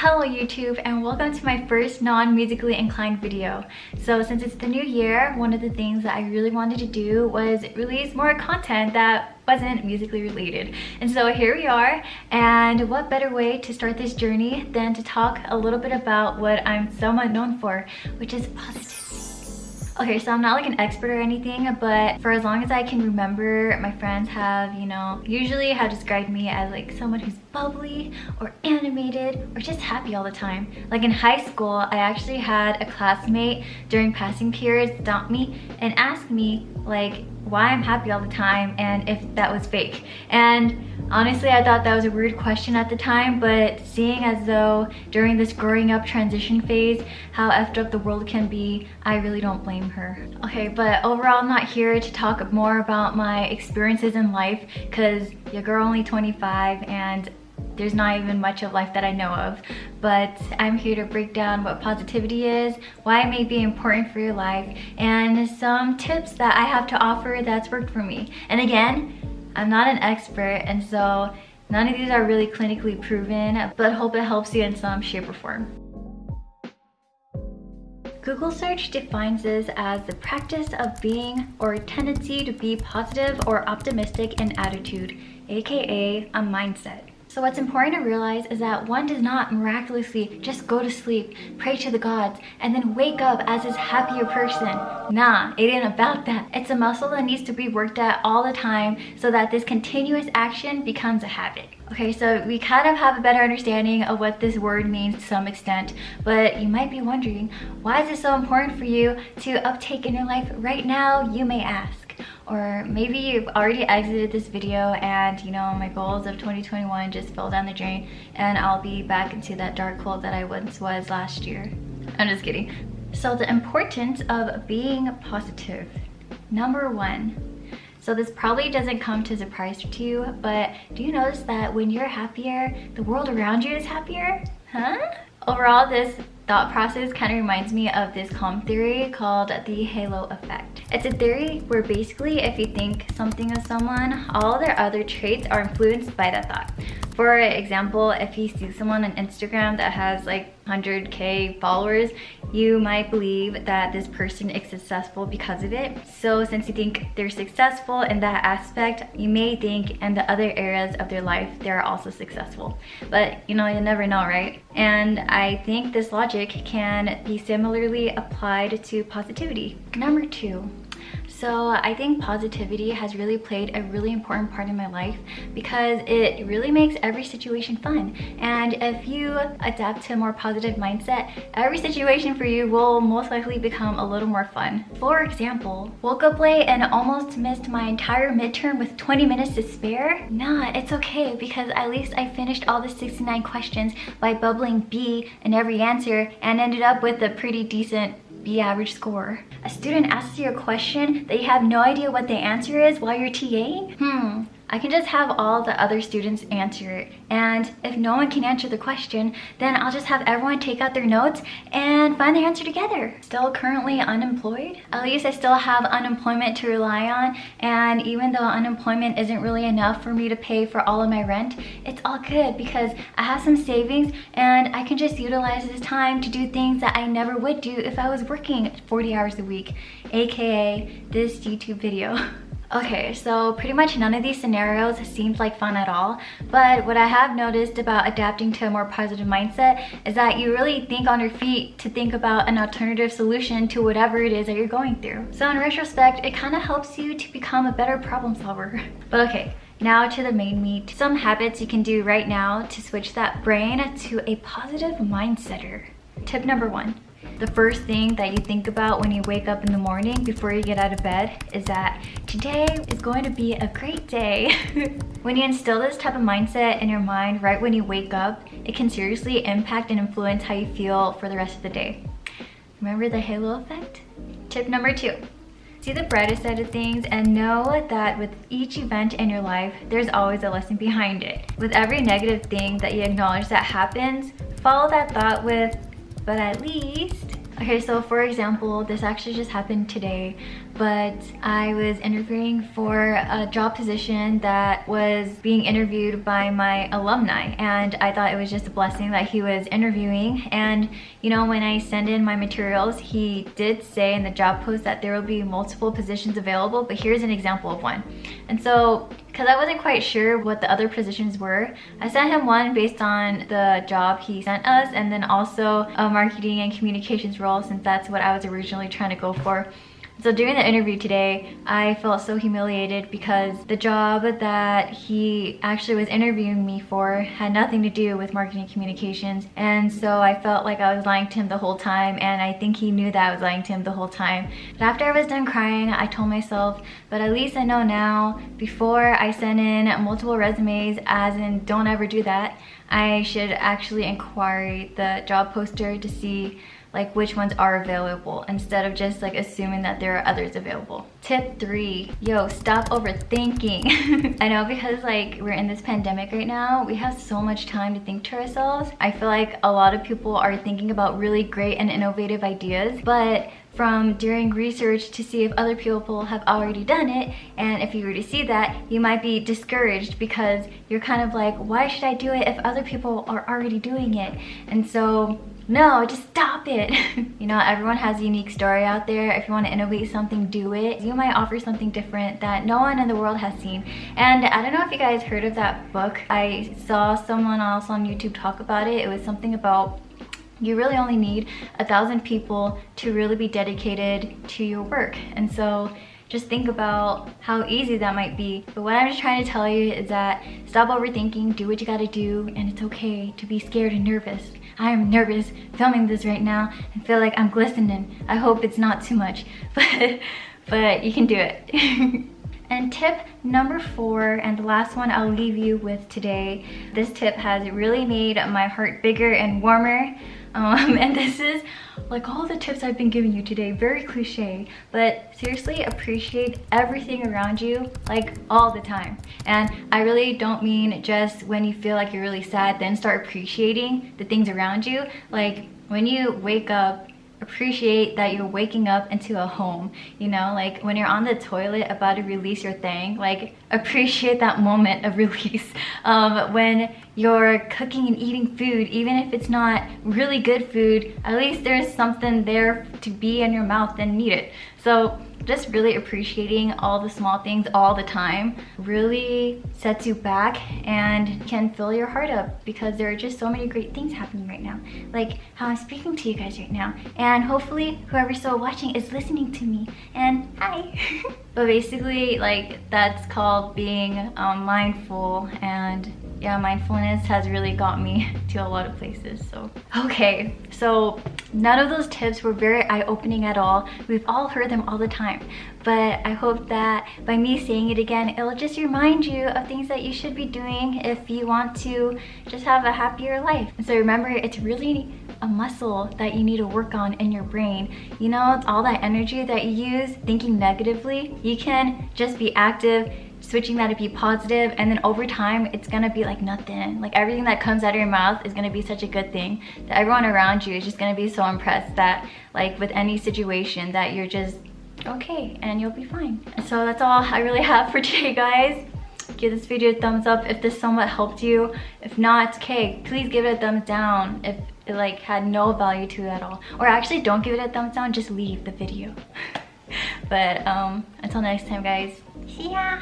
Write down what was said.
Hello YouTube, and welcome to my first non-musically inclined video. So since it's the new year, one of the things that I really wanted to do was release more content that wasn't musically related. And so here we are, and what better way to start this journey than to talk a little bit about what I'm somewhat known for, which is positivity. Okay, so I'm not like an expert or anything, but for as long as I can remember, my friends have, usually have described me as like someone who's bubbly or animated or just happy all the time. Like in high school, I actually had a classmate during passing periods stop me and ask me like why I'm happy all the time and if that was fake. And honestly, I thought that was a weird question at the time, but seeing as though during this growing up transition phase, how effed up the world can be, I really don't blame her. Okay, but overall, I'm not here to talk more about my experiences in life because your girl only 25 and there's not even much of life that I know of. But I'm here to break down what positivity is, why it may be important for your life, and some tips that I have to offer that's worked for me. And again, I'm not an expert, and so none of these are really clinically proven, but hope it helps you in some shape or form. Google search defines this as the practice of being or a tendency to be positive or optimistic in attitude, aka a mindset. So what's important to realize is that one does not miraculously just go to sleep, pray to the gods, and then wake up as this happier person. Nah, it ain't about that. It's a muscle that needs to be worked at all the time so that this continuous action becomes a habit. Okay, so we kind of have a better understanding of what this word means to some extent, but you might be wondering, why is it so important for you to uptake in your life right now, you may ask. Or maybe you've already exited this video and my goals of 2021 just fell down the drain and I'll be back into that dark hole that I once was last year. I'm just kidding. So the importance of being positive. Number one. So this probably doesn't come to surprise to you, but do you notice that when you're happier, the world around you is happier? Huh? Overall, this thought process kind of reminds me of this calm theory called the halo effect. It's a theory where basically if you think something of someone, all their other traits are influenced by that thought. For example, if you see someone on Instagram that has like 100k followers, you might believe that this person is successful because of it. So since you think they're successful in that aspect, you may think in the other areas of their life they're also successful. But you never know, right? And I think this logic can be similarly applied to positivity. Number two. So I think positivity has really played a really important part in my life because it really makes every situation fun. And if you adapt to a more positive mindset, every situation for you will most likely become a little more fun. For example, woke up late and almost missed my entire midterm with 20 minutes to spare? Nah, it's okay because at least I finished all the 69 questions by bubbling B in every answer and ended up with a pretty decent B average score. A student asks you a question that you have no idea what the answer is while you're TAing? I can just have all the other students answer it. And if no one can answer the question, then I'll just have everyone take out their notes and find the answer together. Still currently unemployed? At least I still have unemployment to rely on. And even though unemployment isn't really enough for me to pay for all of my rent, it's all good because I have some savings and I can just utilize this time to do things that I never would do if I was working 40 hours a week, aka this YouTube video. Okay, so pretty much none of these scenarios seemed like fun at all, but what I have noticed about adapting to a more positive mindset is that you really think on your feet to think about an alternative solution to whatever it is that you're going through. So in retrospect, it kind of helps you to become a better problem solver. But okay, now to the main meat. Some habits you can do right now to switch that brain to a positive mindsetter. Tip number one. The first thing that you think about when you wake up in the morning before you get out of bed is that today is going to be a great day. When you instill this type of mindset in your mind right when you wake up, it can seriously impact and influence how you feel for the rest of the day. Remember the halo effect? Tip number two. See the brighter side of things and know that with each event in your life, there's always a lesson behind it. With every negative thing that you acknowledge that happens, follow that thought with, but at least. Okay, so for example, this actually just happened today, but I was interviewing for a job position that was being interviewed by my alumni, and I thought it was just a blessing that he was interviewing. And you know, when I send in my materials, he did say in the job post that there will be multiple positions available, but here's an example of one. And so because I wasn't quite sure what the other positions were, I sent him one based on the job he sent us, and then also a marketing and communications role, since that's what I was originally trying to go for. So during the interview today, I felt so humiliated because the job that he actually was interviewing me for had nothing to do with marketing communications. And so I felt like I was lying to him the whole time, and I think he knew that I was lying to him the whole time. But after I was done crying, I told myself, but at least I know now, before I send in multiple resumes, as in don't ever do that, I should actually inquire the job poster to see like which ones are available, instead of just like assuming that there are others available. Tip 3, yo, stop overthinking. I know, because like we're in this pandemic right now, we have so much time to think to ourselves. I feel like a lot of people are thinking about really great and innovative ideas, but from doing research to see if other people have already done it, and if you were to see that, you might be discouraged because you're kind of like, why should I do it if other people are already doing it? And so no, just stop it. You know, everyone has a unique story out there. If you want to innovate something, do it. You might offer something different that no one in the world has seen. And I don't know if you guys heard of that book. I saw someone else on YouTube talk about it. It was something about you really only need 1,000 people to really be dedicated to your work. And so just think about how easy that might be. But what I'm just trying to tell you is that stop overthinking, do what you gotta do, and it's okay to be scared and nervous. I am nervous filming this right now and feel like I'm glistening. I hope it's not too much, but you can do it. And tip number 4, and the last one I'll leave you with today. This tip has really made my heart bigger and warmer. And this is like all the tips I've been giving you today, very cliche, but seriously, appreciate everything around you, like all the time. And I really don't mean just when you feel like you're really sad, then start appreciating the things around you. Like when you wake up, appreciate that you're waking up into a home. You know, like when you're on the toilet about to release your thing, like appreciate that moment of release. When you're cooking and eating food, even if it's not really good food, at least there's something there to be in your mouth and eat it. So just really appreciating all the small things all the time really sets you back and can fill your heart up, because there are just so many great things happening right now, like how I'm speaking to you guys right now, and hopefully whoever's still watching is listening to me, and hi. But basically, like, that's called being mindful, and yeah, mindfulness has really got me to a lot of places. So okay, so none of those tips were very eye-opening at all. We've all heard them all the time, but I hope that by me saying it again, it'll just remind you of things that you should be doing if you want to just have a happier life. And so remember, it's really a muscle that you need to work on in your brain. You know, it's all that energy that you use thinking negatively, you can just be active, switching that to be positive, and then over time it's gonna be like nothing. Like everything that comes out of your mouth is gonna be such a good thing that everyone around you is just gonna be so impressed that, like, with any situation, that you're just okay and you'll be fine. So that's all I really have for today, guys. Give this video a thumbs up if this somewhat helped you. If not, it's okay. Please give it a thumbs down if it like had no value to it at all. Or actually, don't give it a thumbs down, just leave the video. But until next time, guys, see ya.